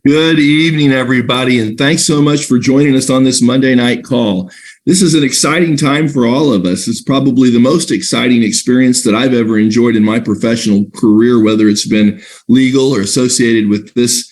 Good evening, everybody, and thanks so much for joining us on this Monday night call. This is an exciting time for all of us. It's probably the most exciting experience that I've ever enjoyed in my professional career, whether it's been legal or associated with this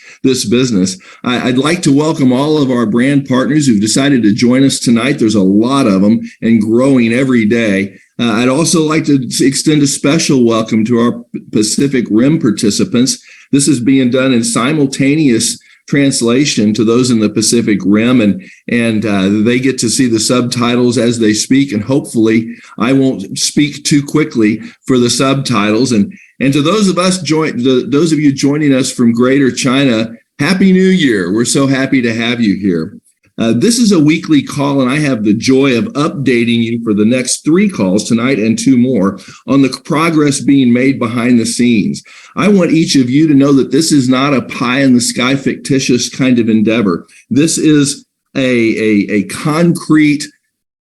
business. I'd like to welcome all of our brand partners who've decided to join us tonight. There's a lot of them and growing every day. I'd also like to extend a special welcome to our Pacific Rim participants. This is being done in simultaneous translation to those in the Pacific Rim, and they get to see the subtitles as they speak, and hopefully I won't speak too quickly for the subtitles. And to those of you joining us from Greater China, Happy New Year. We're so happy to have you here. This is a weekly call, and I have the joy of updating you for the next 3 calls tonight and 2 more on the progress being made behind the scenes. I want each of you to know that this is not a pie-in-the-sky fictitious kind of endeavor. This is a concrete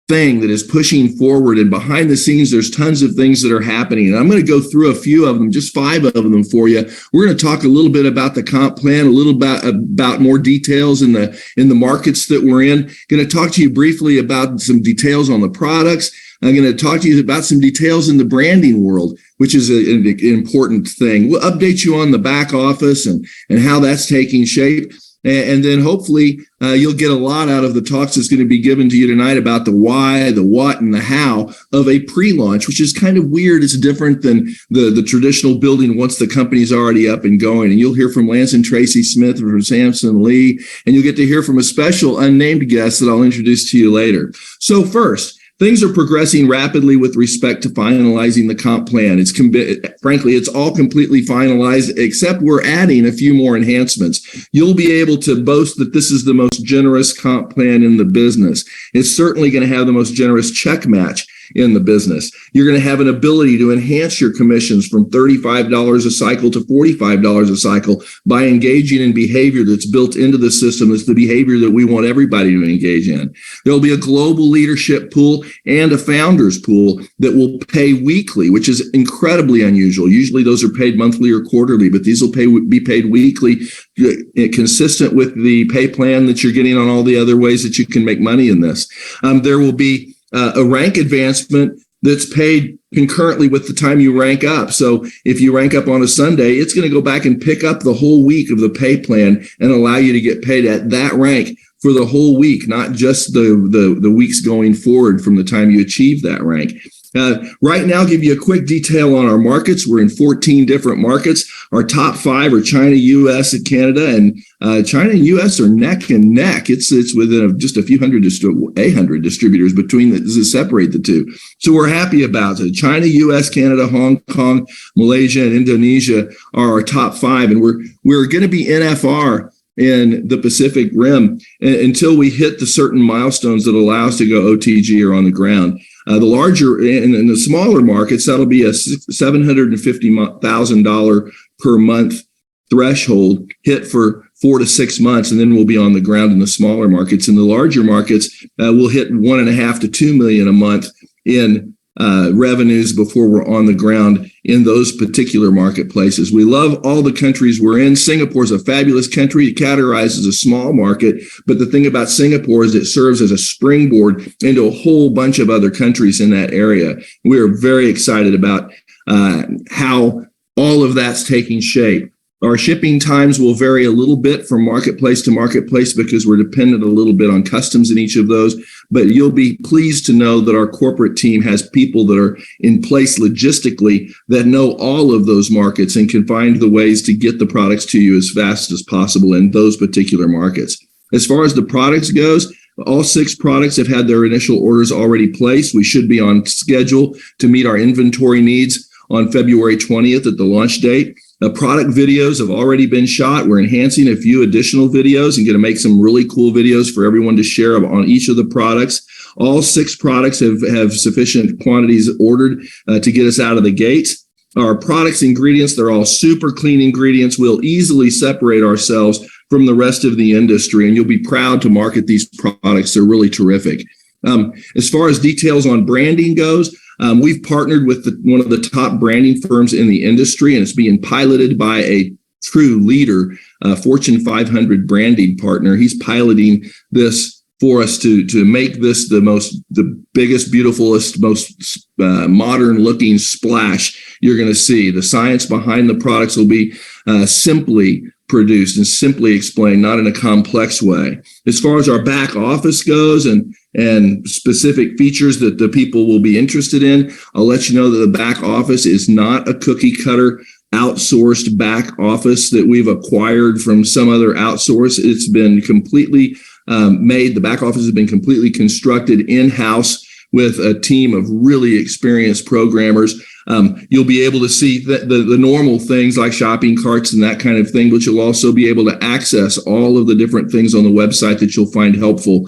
thing that is pushing forward, and behind the scenes there's tons of things that are happening, and I'm going to go through a few of them, just 5 of them for you. We're going to talk a little bit about the comp plan, a little about more details in the markets that we're in. Going to talk to you briefly about some details on the products. I'm going to talk to you about some details in the branding world, which is an important thing. We'll update you on the back office and how that's taking shape. And then hopefully you'll get a lot out of the talks that's going to be given to you tonight about the why, the what, and the how of a pre-launch, which is kind of weird. It's different than the traditional building once the company's already up and going. And you'll hear from Lance and Tracy Smith, from Samson Lee, and you'll get to hear from a special unnamed guest that I'll introduce to you later. So first, things are progressing rapidly with respect to finalizing the comp plan. Frankly, it's all completely finalized, except we're adding a few more enhancements. You'll be able to boast that this is the most generous comp plan in the business. It's certainly going to have the most generous check match in the business. You're going to have an ability to enhance your commissions from $35 a cycle to $45 a cycle by engaging in behavior that's built into the system. It's the behavior that we want everybody to engage in. There'll be a global leadership pool and a founders pool that will pay weekly, which is incredibly unusual. Usually those are paid monthly or quarterly, but these will be paid weekly, consistent with the pay plan that you're getting on all the other ways that you can make money in this. There will be a rank advancement that's paid concurrently with the time you rank up. So if you rank up on a Sunday, it's going to go back and pick up the whole week of the pay plan and allow you to get paid at that rank for the whole week, not just the weeks going forward from the time you achieve that rank. Right now, I'll give you a quick detail on our markets. We're in 14 different markets. Our top 5 are China, U.S., and Canada, and China and U.S. are neck and neck. It's within just a few hundred, 800 distributors between that separate the two. So we're happy about it. China, U.S., Canada, Hong Kong, Malaysia, and Indonesia are our top 5, and we're going to be NFR in the Pacific Rim until we hit the certain milestones that allow us to go OTG or on the ground. The larger and the smaller markets, that'll be a $750,000 per month threshold hit for 4 to 6 months, and then we'll be on the ground in the smaller markets. In the larger markets, we'll hit $1.5 to $2 million a month in revenues before we're on the ground in those particular marketplaces. We love all the countries we're in. Singapore is a fabulous country. It categorized as a small market, but the thing about Singapore is it serves as a springboard into a whole bunch of other countries in that area. We are very excited about how all of that's taking shape. Our shipping times will vary a little bit from marketplace to marketplace because we're dependent a little bit on customs in each of those. But you'll be pleased to know that our corporate team has people that are in place logistically that know all of those markets and can find the ways to get the products to you as fast as possible in those particular markets. As far as the products goes, all 6 products have had their initial orders already placed. We should be on schedule to meet our inventory needs on February 20th at the launch date. Product videos have already been shot. We're enhancing a few additional videos and going to make some really cool videos for everyone to share on each of the products. All 6 products have sufficient quantities ordered to get us out of the gates. Our products, ingredients, they're all super clean ingredients. We'll easily separate ourselves from the rest of the industry, and you'll be proud to market these products. They're really terrific. As far as details on branding goes, we've partnered with one of the top branding firms in the industry, and it's being piloted by a true leader, Fortune 500 branding partner. He's piloting this for us to make this the biggest, beautifulest, most modern looking splash you're going to see. The science behind the products will be simply produced and simply explained, not in a complex way. As far as our back office goes and specific features that the people will be interested in, I'll let you know that the back office is not a cookie cutter outsourced back office that we've acquired from some other outsource. It's been completely made. The back office has been completely constructed in-house with a team of really experienced programmers. You'll be able to see the normal things like shopping carts and that kind of thing, but you'll also be able to access all of the different things on the website that you'll find helpful.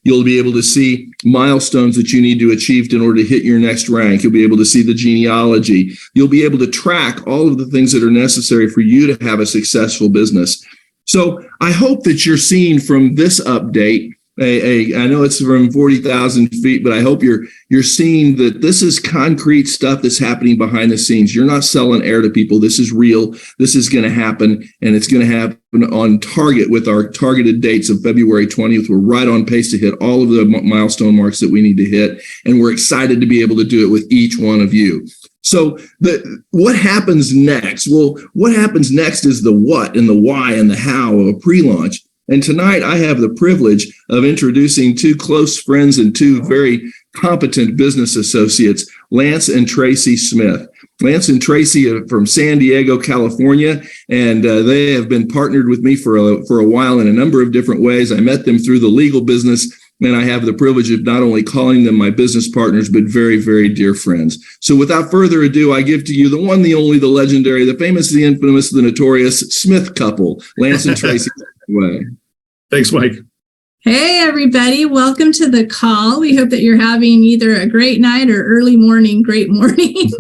You'll be able to see milestones that you need to achieve in order to hit your next rank. You'll be able to see the genealogy. You'll be able to track all of the things that are necessary for you to have a successful business. So I hope that you're seeing from this update, I know it's from 40,000 feet, but I hope you're seeing that this is concrete stuff that's happening behind the scenes. You're not selling air to people. This is real. This is going to happen, and it's going to happen on target with our targeted dates of February 20th. We're right on pace to hit all of the milestone marks that we need to hit, and we're excited to be able to do it with each one of you. So what happens next? Well, what happens next is the what and the why and the how of a pre-launch. And tonight I have the privilege of introducing two close friends and two very competent business associates, Lance and Tracy Smith. Lance and Tracy are from San Diego, California, and they have been partnered with me for a while in a number of different ways. I met them through the legal business, and I have the privilege of not only calling them my business partners, but very, very dear friends. So without further ado, I give to you the one, the only, the legendary, the famous, the infamous, the notorious Smith couple, Lance and Tracy. Thanks, Mike. Hey, everybody. Welcome to the call. We hope that you're having either a great night or early morning, great morning.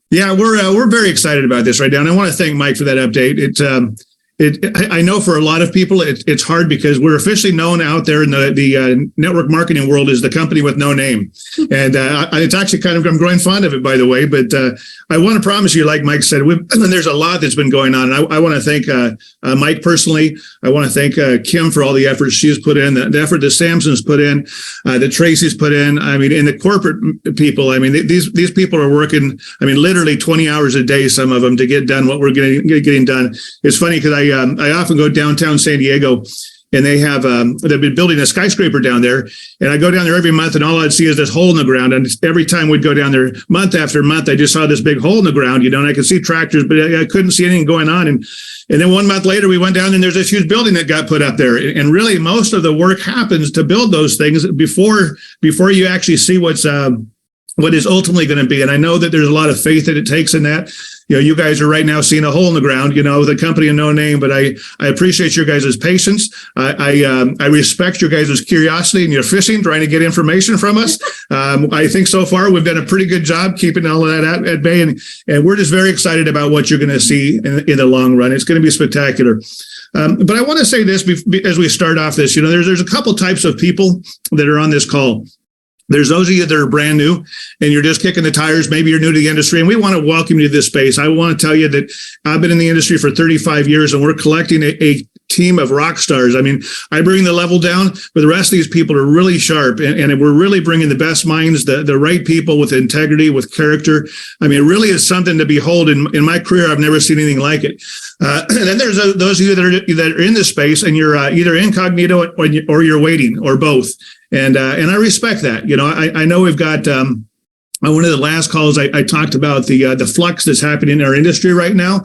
Yeah, we're very excited about this right now. And I want to thank Mike for that update. I know for a lot of people, it's hard because we're officially known out there in the network marketing world as the company with no name. And it's actually I'm growing fond of it, by the way. But I want to promise you, like Mike said, there's a lot that's been going on. And I want to thank Mike personally. I want to thank Kim for all the effort she's put in, the effort that Samson's put in, that Tracy's put in. I mean, and the corporate people, I mean, these people are working, I mean, literally 20 hours a day, some of them, to get done what we're getting done. It's funny because I often go downtown San Diego, and they've been building a skyscraper down there, and I go down there every month, and all I'd see is this hole in the ground. And every time we'd go down there, month after month, I just saw this big hole in the ground, and I could see tractors, but I couldn't see anything going on. And then 1 month later, we went down, and there's this huge building that got put up there. And really, most of the work happens to build those things before you actually see what is ultimately going to be. And I know that there's a lot of faith that it takes in that. You guys are right now seeing a hole in the ground, with a company of no name, but I appreciate your guys' patience. I respect your guys' curiosity and your fishing, trying to get information from us. I think so far we've done a pretty good job keeping all of that at bay, and we're just very excited about what you're going to see in the long run. It's going to be spectacular. But I want to say this as we start off this, there's a couple types of people that are on this call. There's those of you that are brand new and you're just kicking the tires. Maybe you're new to the industry, and we want to welcome you to this space. I want to tell you that I've been in the industry for 35 years, and we're collecting a team of rock stars. I mean, I bring the level down, but the rest of these people are really sharp, and we're really bringing the best minds, the right people with integrity, with character. I mean, it really is something to behold. In my career, I've never seen anything like it. And then there's those of you that are in this space, and you're either incognito or you're waiting, or both. And I respect that. I know we've got on one of the last calls, I talked about the flux that's happening in our industry right now.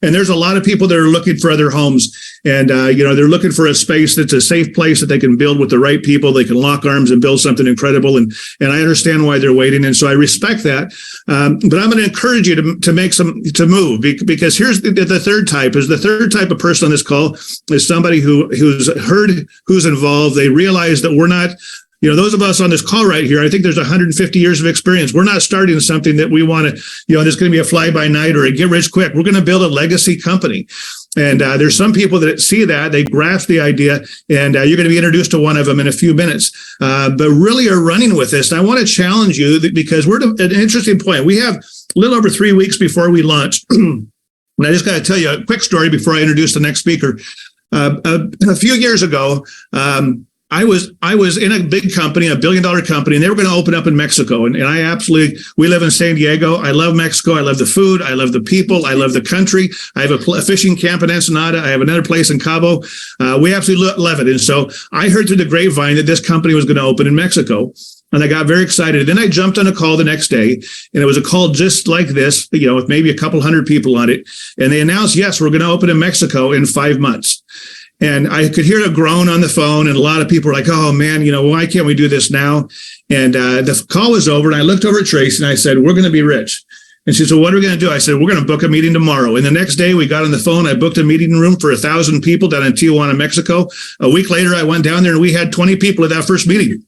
And there's a lot of people that are looking for other homes, and they're looking for a space that's a safe place that they can build with the right people. They can lock arms and build something incredible. And I understand why they're waiting, and so I respect that. But I'm going to encourage you to move, because here's the third type. The third type of person on this call is somebody who's heard who's involved. They realize that we're not. Those of us on this call right here, I think there's 150 years of experience. We're not starting something that we want to, there's going to be a fly-by-night or a get-rich-quick. We're going to build a legacy company. And there's some people that see that, they grasp the idea, and you're going to be introduced to one of them in a few minutes, but really are running with this. And I want to challenge you, because we're at an interesting point. We have a little over 3 weeks before we launch. And I just got to tell you a quick story before I introduce the next speaker. A few years ago, I was in a big company, $1 billion company, and they were going to open up in Mexico. And we live in San Diego. I love Mexico. I love the food. I love the people. I love the country. I have a fishing camp in Ensenada. I have another place in Cabo. We absolutely love it. And so I heard through the grapevine that this company was going to open in Mexico. And I got very excited. Then I jumped on a call the next day, and it was a call just like this, with maybe a couple hundred people on it. And they announced, yes, we're going to open in Mexico in 5 months. And I could hear a groan on the phone, and a lot of people were like, oh, man, why can't we do this now? And the call was over, and I looked over at Tracy, and I said, we're going to be rich. And she said, what are we going to do? I said, we're going to book a meeting tomorrow. And the next day, we got on the phone. I booked a meeting room for 1,000 people down in Tijuana, Mexico. A week later, I went down there, and we had 20 people at that first meeting.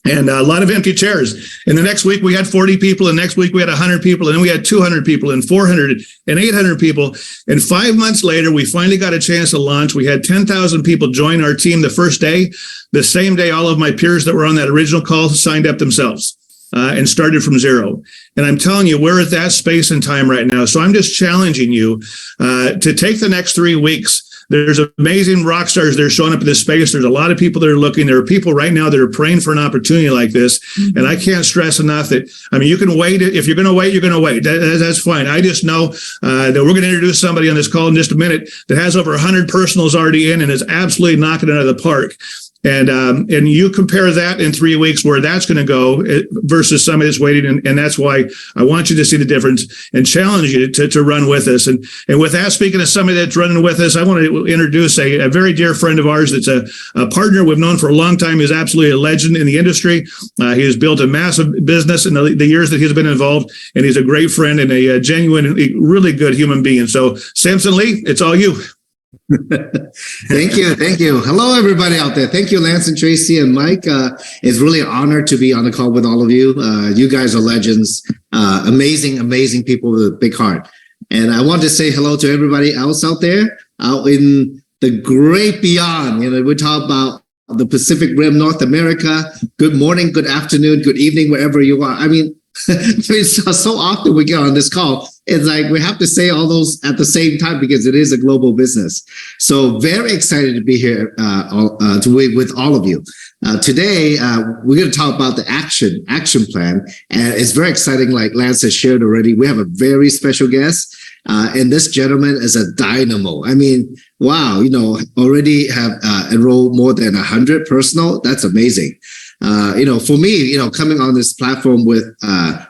And a lot of empty chairs. And the next week we had 40 people. And next week we had 100 people. And then we had 200 people and 400 and 800 people. And 5 months later, we finally got a chance to launch. We had 10,000 people join our team the first day. The same day, all of my peers that were on that original call signed up themselves and started from zero. And I'm telling you, we're at that space and time right now. So I'm just challenging you to take the next 3 weeks. There's amazing rock stars that are showing up in this space. There's a lot of people that are looking. There are people right now that are praying for an opportunity like this. Mm-hmm. And I can't stress enough that, you can wait. If you're going to wait, you're going to wait. That's fine. I just know that we're going to introduce somebody on this call in just a minute that has over 100 personals already in and is absolutely knocking it out of the park. And you compare that in 3 weeks where that's going to go versus somebody that's waiting. And that's why I want you to see the difference and challenge you to run with us. And with that, speaking of somebody that's running with us, I want to introduce a very dear friend of ours that's a partner we've known for a long time. He's absolutely a legend in the industry. He has built a massive business in the years that he's been involved. And he's a great friend and a genuine, really good human being. So Samson Lee, it's all you. Thank you. Hello, everybody out there. Thank you, Lance and Tracy and Mike. It's really an honor to be on the call with all of you. You guys are legends, amazing people with a big heart. And I want to say hello to everybody else out there, out in the great beyond. We talk about the Pacific Rim, North America. Good morning, good afternoon, good evening, wherever you are. So often we get on this call, it's like we have to say all those at the same time because it is a global business. So very excited to be here with all of you. Today, we're going to talk about the action plan. And it's very exciting, like Lance has shared already. We have a very special guest. And this gentleman is a dynamo. Wow, already have enrolled more than 100 personal. That's amazing. For me, coming on this platform with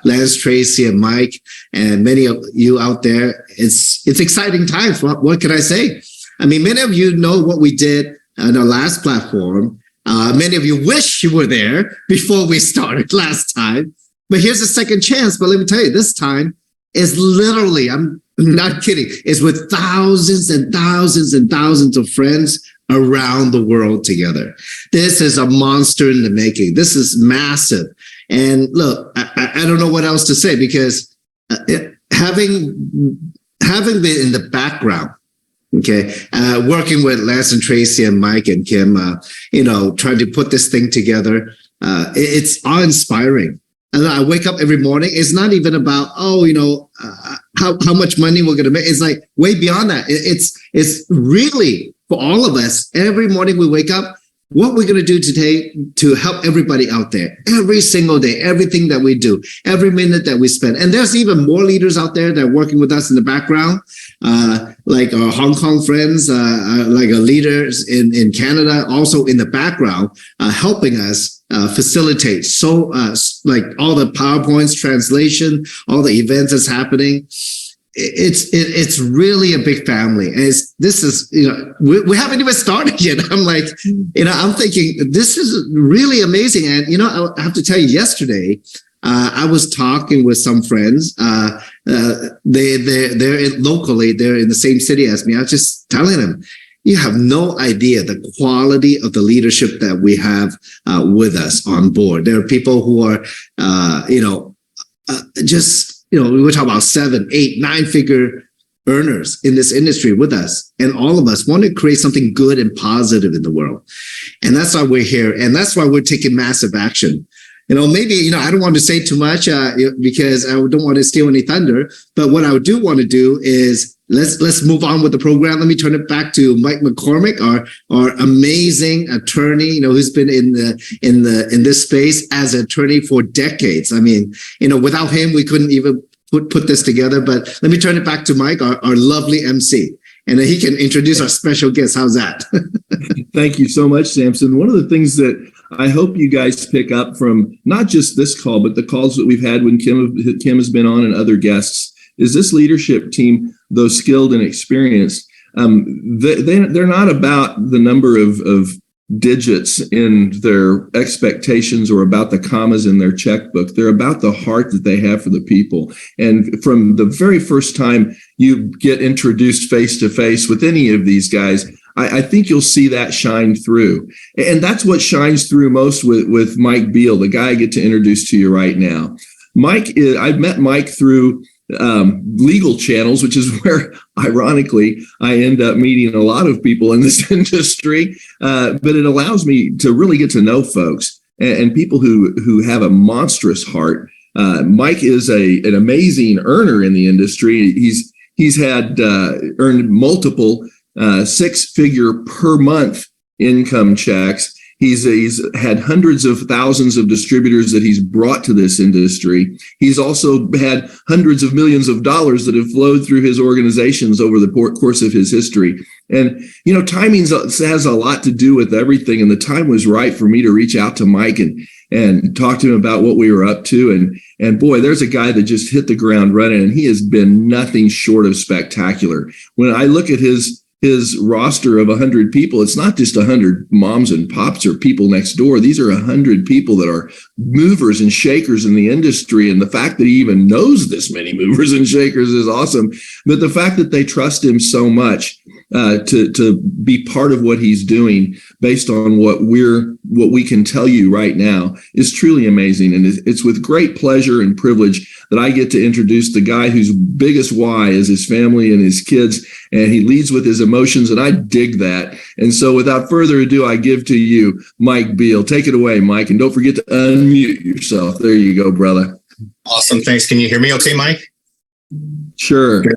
Lance, Tracy, and Mike, and many of you out there, it's exciting times. What can I say? Many of you know what we did on our last platform. Many of you wish you were there before we started last time. But here's a second chance. But let me tell you, this time is literally, I'm not kidding, it's with thousands and thousands and thousands of friends around the world together. This is a monster in the making. This is massive. And look, I don't know what else to say because having been in the background, working with Lance and Tracy and Mike and Kim, trying to put this thing together, it's awe-inspiring. And I wake up every morning. It's not even about, how much money we're going to make. It's like way beyond that. It's really for all of us. Every morning we wake up, what we're going to do today to help everybody out there every single day, everything that we do, every minute that we spend. And there's even more leaders out there that are working with us in the background, like our Hong Kong friends, like our leaders in Canada, also in the background, helping us facilitate. So like all the PowerPoints, translation, all the events that's happening. It's really a big family. And we haven't even started yet. I'm like, I'm thinking this is really amazing. And, I have to tell you, yesterday, I was talking with some friends. They're locally, they're in the same city as me. I was just telling them, you have no idea the quality of the leadership that we have with us on board. There are people who are, we talk about 7, 8, 9-figure earners in this industry with us. And all of us want to create something good and positive in the world. And that's why we're here. And that's why we're taking massive action. Maybe, I don't want to say too much because I don't want to steal any thunder. But what I do want to do is let's move on with the program. Let me turn it back to Mike McCormick, our amazing attorney, who's been in this space as an attorney for decades. I mean, without him, we couldn't even put this together. But let me turn it back to Mike, our lovely MC, and then he can introduce our special guest. How's that? Thank you so much, Samson. One of the things that I hope you guys pick up from not just this call, but the calls that we've had when Kim has been on and other guests is this leadership team, though skilled and experienced, they're not about the number of digits in their expectations or about the commas in their checkbook. They're about the heart that they have for the people. And from the very first time you get introduced face to face with any of these guys, I think you'll see that shine through. And that's what shines through most with Mike Beal, the guy I get to introduce to you right now. I've met Mike through legal channels, which is where, ironically, I end up meeting a lot of people in this industry. But it allows me to really get to know folks and people who have a monstrous heart. Mike is an amazing earner in the industry. He's had earned multiple six-figure per month income checks. He's had hundreds of thousands of distributors that he's brought to this industry. He's also had hundreds of millions of dollars that have flowed through his organizations over the course of his history. And, timing has a lot to do with everything. And the time was right for me to reach out to Mike and talk to him about what we were up to. And boy, there's a guy that just hit the ground running, and he has been nothing short of spectacular. When I look at his roster of 100 people, it's not just 100 moms and pops or people next door. These are 100 people that are movers and shakers in the industry. And the fact that he even knows this many movers and shakers is awesome. But the fact that they trust him so much to be part of what he's doing based on what we can tell you right now is truly amazing. And it's with great pleasure and privilege that I get to introduce the guy whose biggest why is his family and his kids, and he leads with his emotions, and I dig that. And so without further ado, I give to you Mike Beal. Take it away, Mike, and don't forget to unmute yourself. There you go, brother. Awesome. Thanks. Can you hear me okay, Mike? Sure. Okay.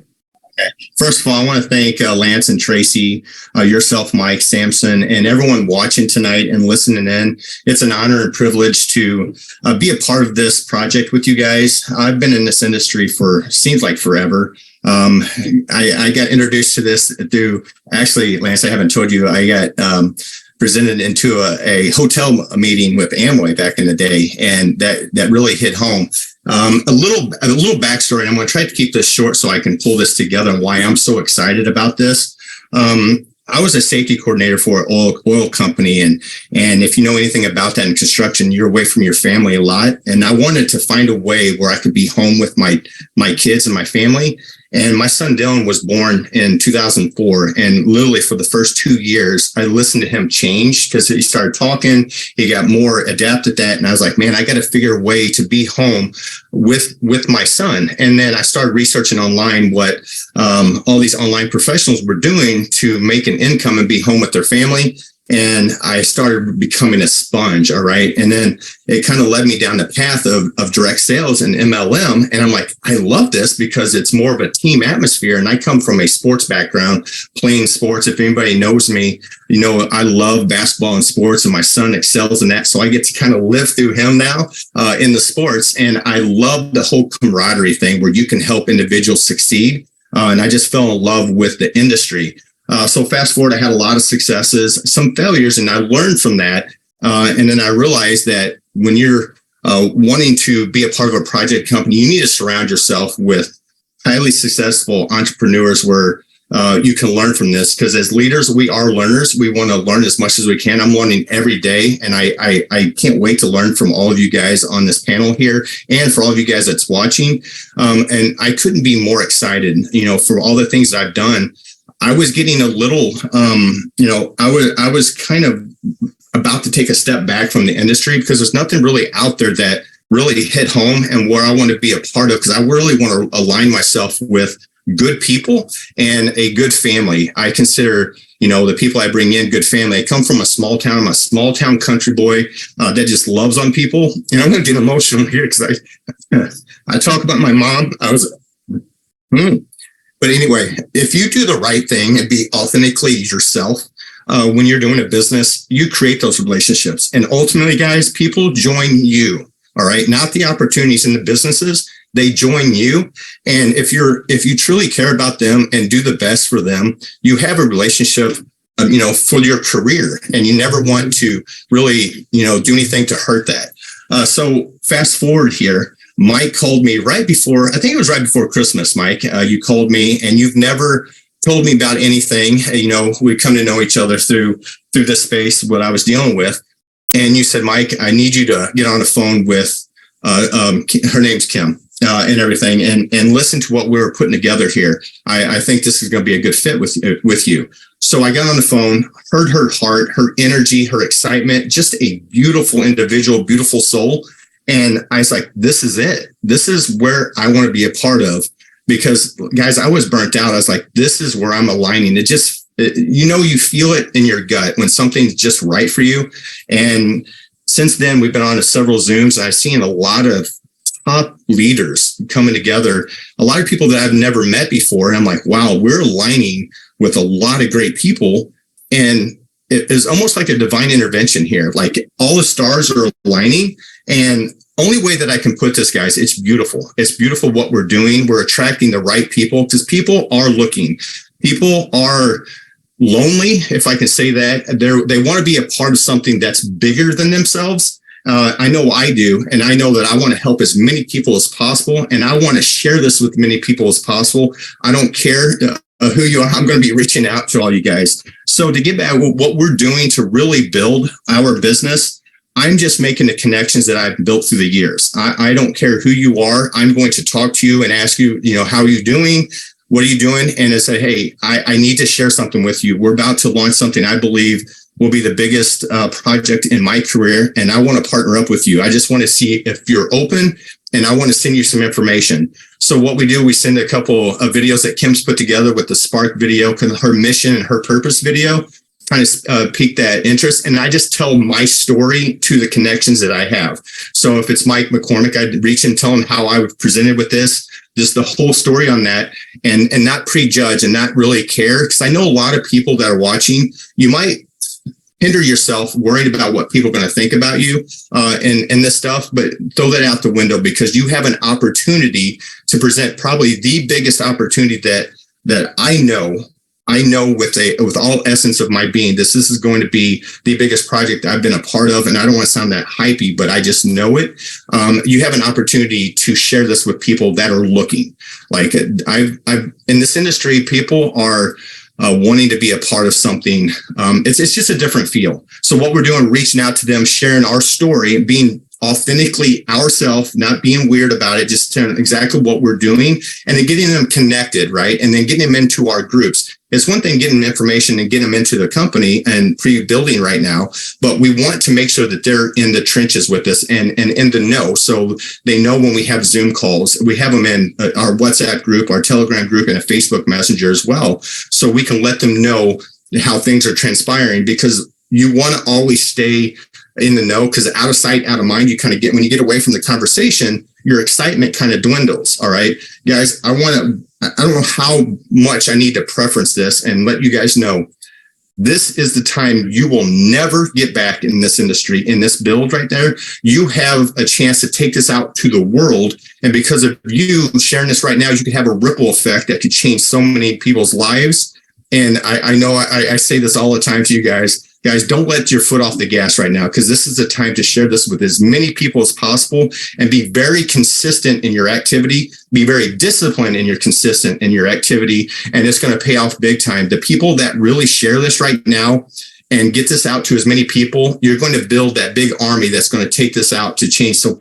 First of all, I want to thank Lance and Tracy, yourself, Mike, Samson, and everyone watching tonight and listening in. It's an honor and privilege to be a part of this project with you guys. I've been in this industry seems like forever. I got introduced to this through, actually, Lance, I haven't told you, I got presented into a hotel meeting with Amway back in the day, and that really hit home. A little backstory, and I'm going to try to keep this short so I can pull this together and why I'm so excited about this. I was a safety coordinator for an oil company, and if you know anything about that in construction, you're away from your family a lot. And I wanted to find a way where I could be home with my kids and my family. And my son Dylan was born in 2004, and literally for the first 2 years, I listened to him change because he started talking. He got more adept at that, and I was like, man, I got to figure a way to be home with my son. And then I started researching online what all these online professionals were doing to make an income and be home with their family. And I started becoming a sponge. All right. And then it kind of led me down the path of direct sales and MLM. And I'm like, I love this because it's more of a team atmosphere. And I come from a sports background, playing sports. If anybody knows me, I love basketball and sports, and my son excels in that. So I get to kind of live through him now in the sports. And I love the whole camaraderie thing where you can help individuals succeed. And I just fell in love with the industry. So fast forward, I had a lot of successes, some failures, and I learned from that. And then I realized that when you're wanting to be a part of a project company, you need to surround yourself with highly successful entrepreneurs where you can learn from this. Because as leaders, we are learners. We want to learn as much as we can. I'm learning every day, and I can't wait to learn from all of you guys on this panel here, and for all of you guys that's watching. And I couldn't be more excited, for all the things that I've done. I was getting a little, I was kind of about to take a step back from the industry because there's nothing really out there that really hit home and where I want to be a part of, because I really want to align myself with good people and a good family. I consider, the people I bring in good family. I come from a small town. I'm a small town country boy that just loves on people. And I'm going to get emotional here because I talk about my mom. But anyway, if you do the right thing and be authentically yourself, when you're doing a business, you create those relationships. And ultimately, guys, people join you. All right. Not the opportunities in the businesses. They join you. And if you truly care about them and do the best for them, you have a relationship, for your career, and you never want to really, do anything to hurt that. So fast forward here, Mike called me I think it was right before Christmas, Mike. You called me, and you've never told me about anything. We come to know each other through this space, what I was dealing with. And you said, Mike, I need you to get on the phone with, her name's Kim, and everything, and listen to what we're putting together here. I think this is going to be a good fit with you. So I got on the phone, heard her heart, her energy, her excitement, just a beautiful individual, beautiful soul. And I was like, this is it. This is where I want to be a part of, because guys, I was burnt out. I was like, this is where I'm aligning. You feel it in your gut when something's just right for you. And since then, we've been on to several Zooms, and I've seen a lot of top leaders coming together, a lot of people that I've never met before. And I'm like, wow, we're aligning with a lot of great people. And it is almost like a divine intervention here. Like all the stars are aligning. And only way that I can put this, guys, it's beautiful. It's beautiful what we're doing. We're attracting the right people, because people are looking. People are lonely, if I can say that. They want to be a part of something that's bigger than themselves. I know I do. And I know that I want to help as many people as possible. And I want to share this with many people as possible. I don't care who you are. I'm going to be reaching out to all you guys. So to get back to what we're doing to really build our business, I'm just making the connections that I've built through the years. I don't care who you are. I'm going to talk to you and ask you, how are you doing? What are you doing? And I say, hey, I need to share something with you. We're about to launch something I believe will be the biggest project in my career. And I want to partner up with you. I just want to see if you're open, and I want to send you some information. So what we do, we send a couple of videos that Kim's put together with the Spark video, her mission and her purpose video, trying to pique that interest. And I just tell my story to the connections that I have. So if it's Mike McCormick, I'd reach and tell him how I was presented with this, just the whole story on that, and not prejudge and not really care. Because I know a lot of people that are watching, you might hinder yourself worried about what people are going to think about you and this stuff, but throw that out the window, because you have an opportunity to present probably the biggest opportunity that I know with all essence of my being, this is going to be the biggest project I've been a part of. And I don't want to sound that hypey, but I just know it. You have an opportunity to share this with people that are looking. Like I've in this industry, people are wanting to be a part of something. It's just a different feel. So what we're doing, reaching out to them, sharing our story, being authentically ourselves, not being weird about it, just telling exactly what we're doing, and then getting them connected, right? And then getting them into our groups. It's one thing getting information and getting them into the company and pre-building right now, but we want to make sure that they're in the trenches with us and in the know. So they know when we have Zoom calls, we have them in our WhatsApp group, our Telegram group, and a Facebook Messenger as well. So we can let them know how things are transpiring, because you want to always stay in the know, because out of sight, out of mind, you kind of get, when you get away from the conversation, your excitement kind of dwindles. All right, guys, I don't know how much I need to preference this and let you guys know, this is the time you will never get back in this industry, in this build right there. You have a chance to take this out to the world. And because of you sharing this right now, you could have a ripple effect that could change so many people's lives. And I know I say this all the time to you guys. Guys, don't let your foot off the gas right now, because this is the time to share this with as many people as possible, and be very consistent in your activity. Be very disciplined in your consistent in your activity, and it's going to pay off big time. The people that really share this right now and get this out to as many people, you're going to build that big army that's going to take this out to change so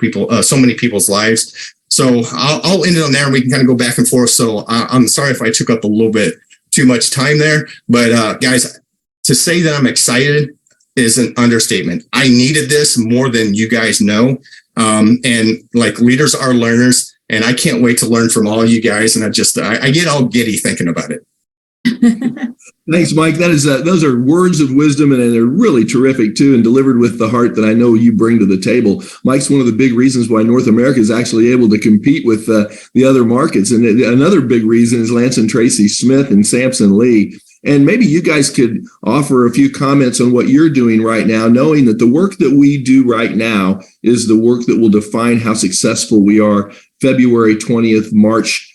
many people's lives. So I'll end it on there, and we can kind of go back and forth. So I'm sorry if I took up a little bit too much time there, but guys, to say that I'm excited is an understatement. I needed this more than you guys know. And like, leaders are learners, and I can't wait to learn from all you guys. And I get all giddy thinking about it. Thanks, Mike. Those are words of wisdom, and they're really terrific too, and delivered with the heart that I know you bring to the table. Mike's one of the big reasons why North America is actually able to compete with the other markets. And another big reason is Lance and Tracy Smith and Samson Lee. And maybe you guys could offer a few comments on what you're doing right now, knowing that the work that we do right now is the work that will define how successful we are February 20th, March,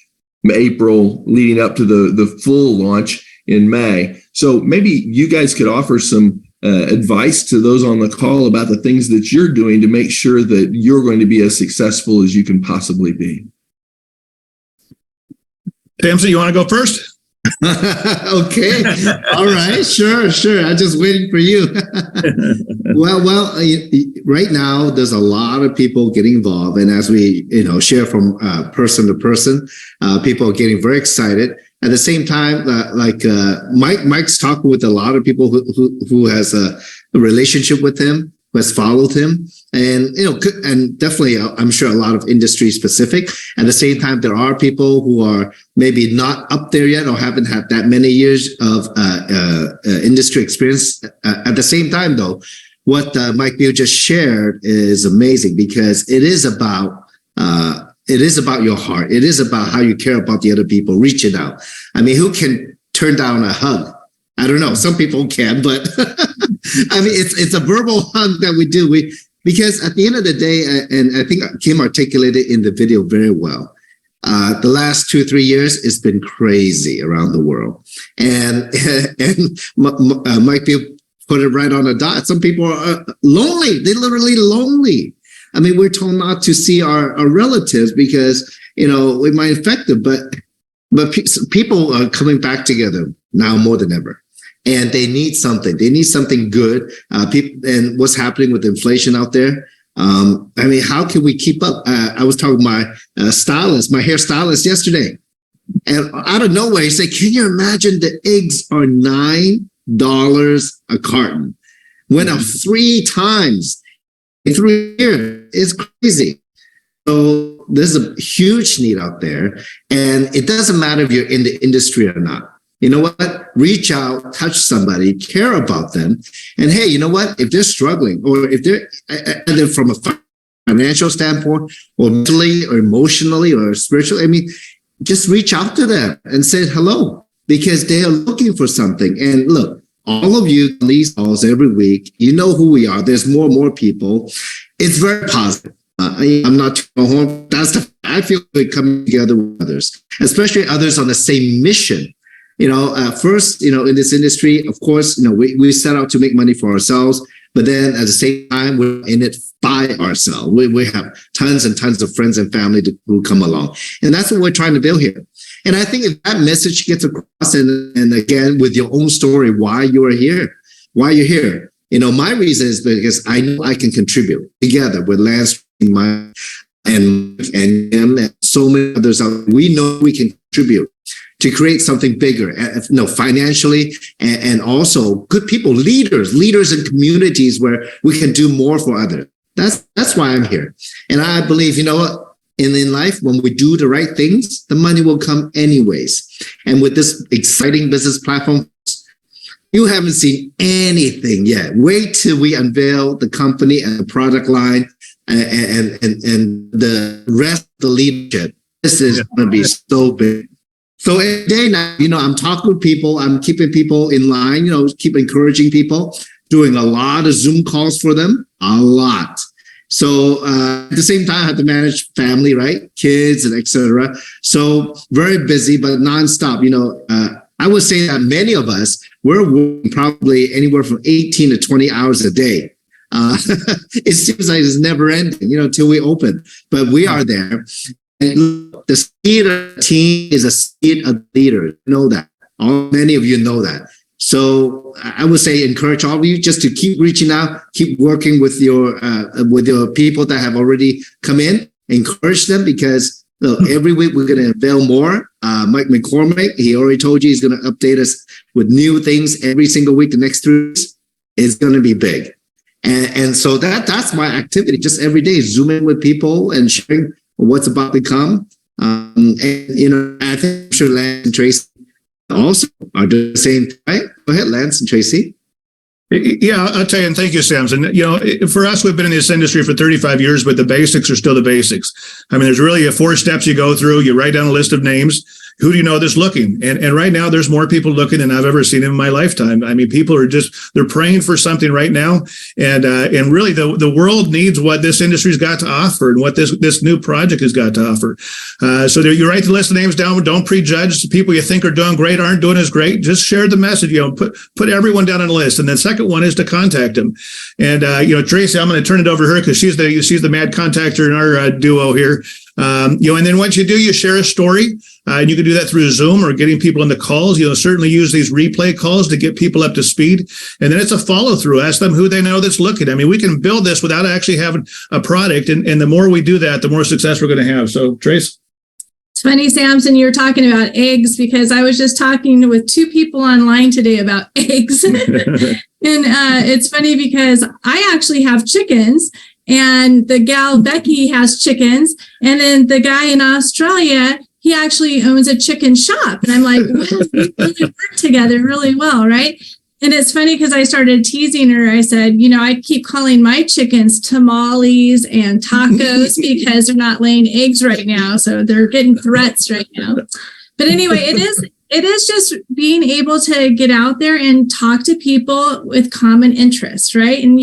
April, leading up to the full launch in May. So maybe you guys could offer some advice to those on the call about the things that you're doing to make sure that you're going to be as successful as you can possibly be. Samson, you want to go first? Okay. All right. Sure. I'm just waiting for you. Well, right now there's a lot of people getting involved, and as we, share from person to person, people are getting very excited. At the same time, Mike's talking with a lot of people who has a relationship with him, who has followed him, and and definitely, I'm sure a lot of industry specific. At the same time, there are people who are maybe not up there yet or haven't had that many years of industry experience. At the same time, though, what Mike Beal just shared is amazing, because it is about your heart. It is about how you care about the other people, reaching out. I mean, who can turn down a hug? I don't know. Some people can, but I mean, it's a verbal hug that we do. Because at the end of the day, and I think Kim articulated in the video very well, the last 2-3 years, it's been crazy around the world. And Mike Beal put it right on the dot. Some people are lonely. They're literally lonely. I mean, we're told not to see our relatives because, we might infect them, but people are coming back together now more than ever. And they need something. They need something good. And what's happening with inflation out there? I mean, how can we keep up? I was talking to my my hair stylist yesterday, and out of nowhere, he said, "Can you imagine the eggs are $9 a carton? Went up 3 times in 3 years. It's crazy." So there's a huge need out there, and it doesn't matter if you're in the industry or not. You know what? Reach out, touch somebody, care about them. And hey, you know what? If they're struggling, or if they're either from a financial standpoint, or mentally, or emotionally, or spiritually, I mean, just reach out to them and say hello, because they are looking for something. And look, all of you on these calls every week, you know who we are. There's more and more people. It's very positive. I'm not too home. I feel like coming together with others, especially others on the same mission. First, in this industry, of course, we set out to make money for ourselves, but then at the same time, we're in it by ourselves. We have tons and tons of friends and family who come along. And that's what we're trying to build here. And I think if that message gets across, and again, with your own story, why you're here, my reason is because I know I can contribute together with Lance, and him, and so many others out. We know we can contribute to create something bigger, financially, and also good people, leaders in communities where we can do more for others. That's why I'm here. And I believe, in life, when we do the right things, the money will come anyways. And with this exciting business platform, you haven't seen anything yet. Wait till we unveil the company and the product line and the rest of the leadership. This is going to be so big. So every day now, I'm talking with people. I'm keeping people in line, keep encouraging people, doing a lot of Zoom calls for them, a lot. So at the same time, I have to manage family, right? Kids and etc. So very busy, but nonstop. I would say that many of us, we're working probably anywhere from 18 to 20 hours a day. It seems like it's never ending, till we open, but we are there. And the speed of the team is a speed of leaders. You know that. Many of you know that. So I would say encourage all of you just to keep reaching out, keep working with your people that have already come in. Encourage them, because every week we're going to unveil more. Mike McCormick, he already told you he's going to update us with new things every single week. The next 3 weeks is going to be big. And so that's my activity, just every day, zooming with people and sharing what's about to come. I think I'm sure Lance and Tracy also are the same. Right? Go ahead, Lance and Tracy. Yeah, I'll tell you, and thank you, Samson. For us, we've been in this industry for 35 years, but the basics are still the basics. I mean, there's really 4 steps you go through. You write down a list of names. Who do you know that's looking? And right now, there's more people looking than I've ever seen in my lifetime. I mean, people are they're praying for something right now. And really, the world needs what this industry's got to offer and what this new project has got to offer. So you write the list of names down. Don't prejudge the people you think are doing great, aren't doing as great. Just share the message. Put everyone down on the list. And the second one is to contact them. And Tracy, I'm going to turn it over to her because she's the mad contactor in our duo here. And then once you do, you share a story, and you can do that through Zoom or getting people on the calls. Certainly use these replay calls to get people up to speed. And then it's a follow through. Ask them who they know that's looking. I mean, we can build this without actually having a product. And the more we do that, the more success we're going to have. So, Trace. It's funny, Samson, you're talking about eggs because I was just talking with 2 people online today about eggs. And it's funny because I actually have chickens. And the gal Becky has chickens, and then the guy in Australia, he actually owns a chicken shop. And I'm like, wow, we really work together really well, right? And it's funny because I started teasing her. I said, I keep calling my chickens tamales and tacos because they're not laying eggs right now, so they're getting threats right now. But anyway, it is just being able to get out there and talk to people with common interests, right? And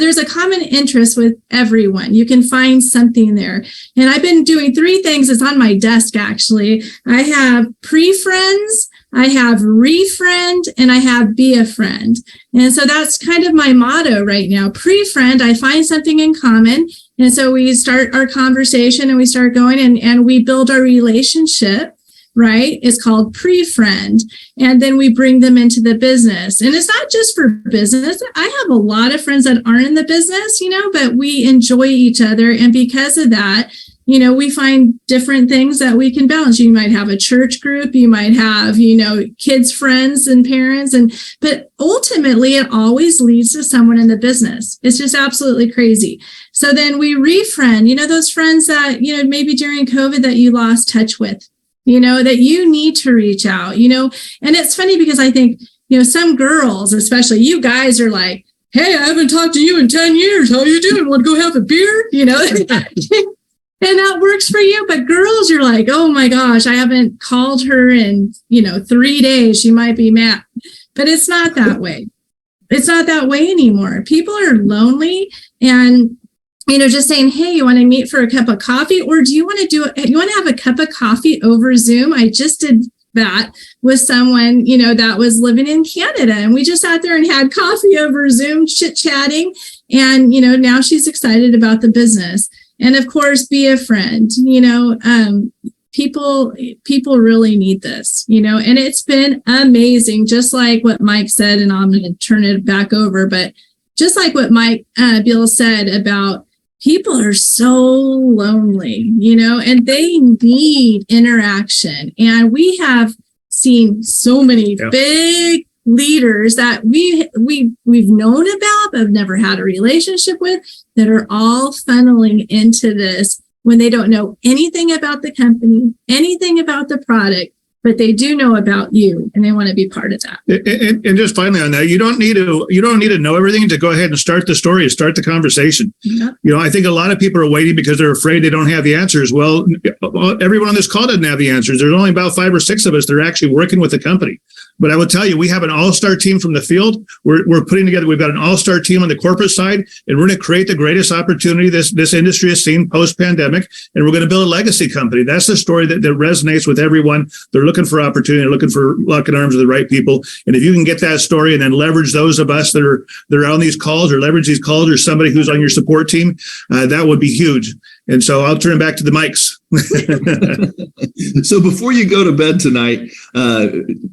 there's a common interest with everyone. You can find something there. And I've been doing 3 things. It's on my desk, actually. I have pre-friends, I have refriend, and I have be a friend. And so that's kind of my motto right now. Pre-friend, I find something in common. And so we start our conversation and we start going and we build our relationship. Right? It's called pre-friend. And then we bring them into the business. And it's not just for business. I have a lot of friends that aren't in the business, but we enjoy each other. And because of that, we find different things that we can balance. You might have a church group, you might have, kids, friends and parents. But ultimately it always leads to someone in the business. It's just absolutely crazy. So then we refriend, those friends that, maybe during COVID that you lost touch with. That you need to reach out, and it's funny because I think, some girls, especially you guys are like, hey, I haven't talked to you in 10 years. How are you doing? Want to go have a beer? And that works for you. But girls, you're like, oh my gosh, I haven't called her in, 3 days. She might be mad. But it's not that way. It's not that way anymore. People are lonely and just saying, hey, you want to meet for a cup of coffee? Or do you want to have a cup of coffee over Zoom? I just did that with someone, that was living in Canada. And we just sat there and had coffee over Zoom, chit-chatting. And, now she's excited about the business. And of course, be a friend. People really need this, and it's been amazing. Just like what Mike said, and I'm going to turn it back over, but just like what Mike Bill said about people are so lonely, and they need interaction. And we have seen so many big leaders that we've known about, but have never had a relationship with, that are all funneling into this when they don't know anything about the company, anything about the product, but they do know about you and they want to be part of that. And just finally on that, you don't need to know everything to go ahead and start the story, start the conversation. Yep. I think a lot of people are waiting because they're afraid they don't have the answers. Well, everyone on this call doesn't have the answers. There's only about 5 or 6 of us that are actually working with the company. But I will tell you, we have an all-star team from the field. We're putting together, we've got an all-star team on the corporate side, and we're going to create the greatest opportunity this industry has seen post-pandemic, and we're going to build a legacy company. That's the story that resonates with everyone. They're looking for opportunity, they're looking for locking arms with the right people. And if you can get that story and then leverage those of us that are on these calls, or leverage these calls, or somebody who's on your support team, that would be huge. And so I'll turn back to the mics. So before you go to bed tonight,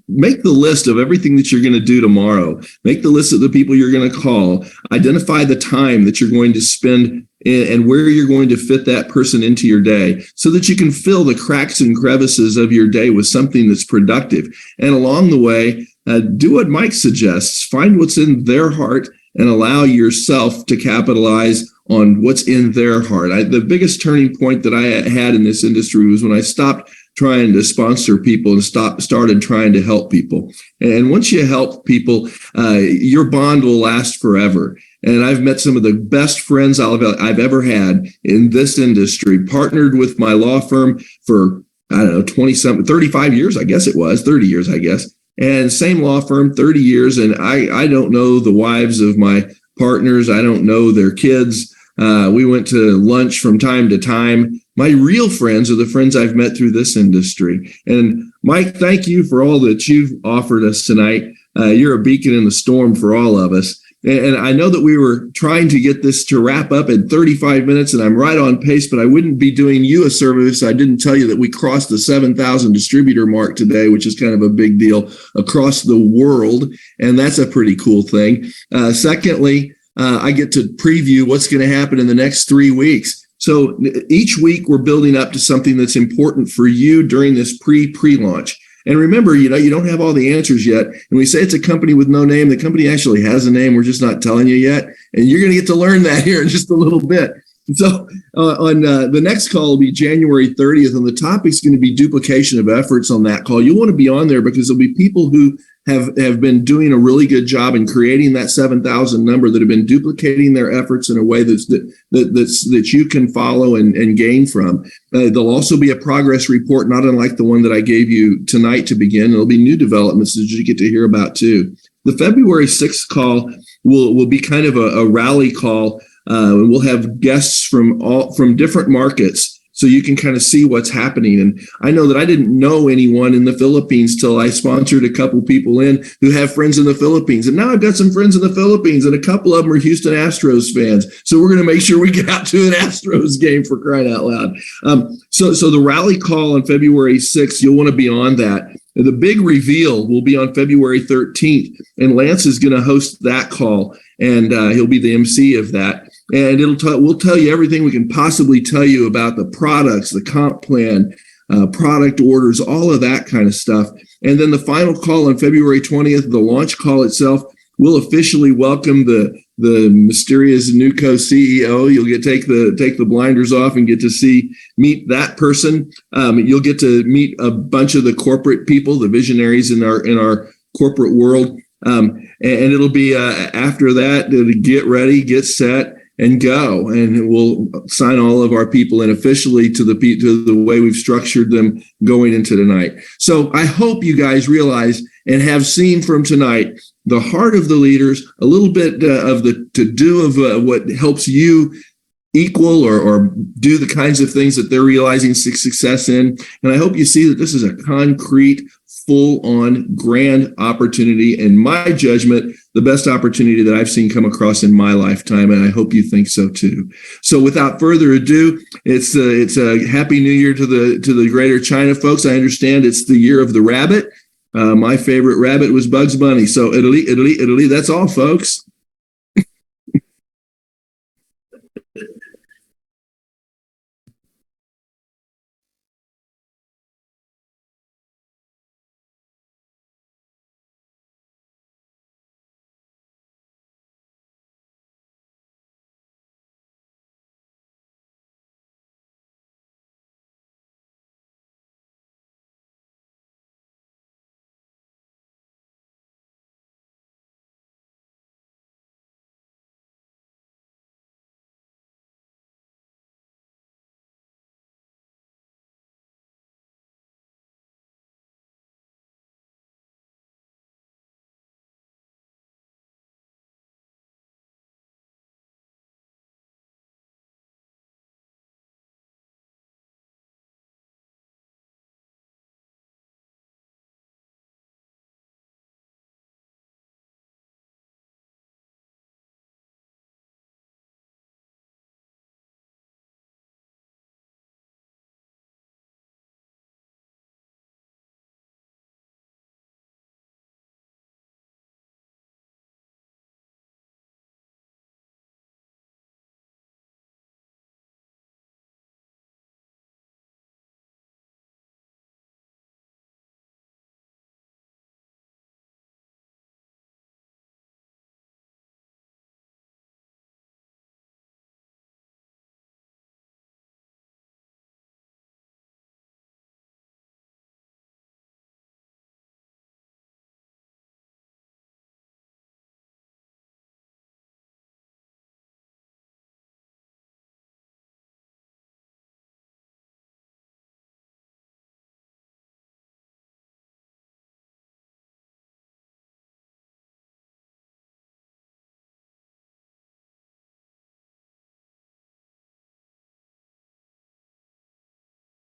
make the list of everything that you're going to do tomorrow. Make the list of the people you're going to call. Identify the time that you're going to spend and where you're going to fit that person into your day so that you can fill the cracks and crevices of your day with something that's productive. And along the way, do what Mike suggests. Find what's in their heart and allow yourself to capitalize on what's in their heart. The biggest turning point that I had in this industry was when I stopped trying to sponsor people and started trying to help people. And once you help people, your bond will last forever. And I've met some of the best friends I've ever had in this industry, partnered with my law firm for, 35 years, I guess it was, 30 years, I guess. And same law firm, 30 years. And I don't know the wives of my partners. I don't know their kids. We went to lunch from time to time. My real friends are the friends I've met through this industry. And Mike, thank you for all that you've offered us tonight. You're a beacon in the storm for all of us. And I know that we were trying to get this to wrap up in 35 minutes, and I'm right on pace, but I wouldn't be doing you a service. I didn't tell you that we crossed the 7,000 distributor mark today, which is kind of a big deal across the world. And that's a pretty cool thing. Secondly, I get to preview what's going to happen in the next 3 weeks. So each week we're building up to something that's important for you during this pre-launch. And remember, you don't have all the answers yet. And we say it's a company with no name. The company actually has a name. We're just not telling you yet. And you're going to get to learn that here in just a little bit. So on the next call will be January 30th, and the topic's going to be duplication of efforts on that call. You'll want to be on there because there'll be people who have been doing a really good job in creating that 7,000 number, that have been duplicating their efforts in a way that you can follow and gain from. There'll also be a progress report, not unlike the one that I gave you tonight to begin. There'll be new developments that you get to hear about too. The February 6th call will be kind of a rally call. We'll have guests from different markets, so you can kind of see what's happening. And I know that I didn't know anyone in the Philippines till I sponsored a couple people in who have friends in the Philippines. And now I've got some friends in the Philippines, and a couple of them are Houston Astros fans. So we're going to make sure we get out to an Astros game, for crying out loud. So the rally call on February 6th, you'll want to be on that. The big reveal will be on February 13th, and Lance is going to host that call, and he'll be the MC of that. And we'll tell you everything we can possibly tell you about the products, the comp plan, product orders, all of that kind of stuff. And then the final call on February 20th, the launch call itself, we'll officially welcome the mysterious new co-CEO. You'll get take the blinders off and get to meet that person. You'll get to meet a bunch of the corporate people, the visionaries in our corporate world. And it'll be after that, get ready, get set, and go. And we'll sign all of our people in officially to the way we've structured them going into tonight. So I hope you guys realize and have seen from tonight the heart of the leaders, a little bit of the to-do of what helps you equal or do the kinds of things that they're realizing success in. And I hope you see that this is a concrete, full-on grand opportunity, in my judgment, the best opportunity that I've seen come across in my lifetime, and I hope you think so too. So without further ado, it's a Happy New Year to the Greater China folks. I understand it's the year of the rabbit. My favorite rabbit was Bugs Bunny. So Italy, that's all, folks.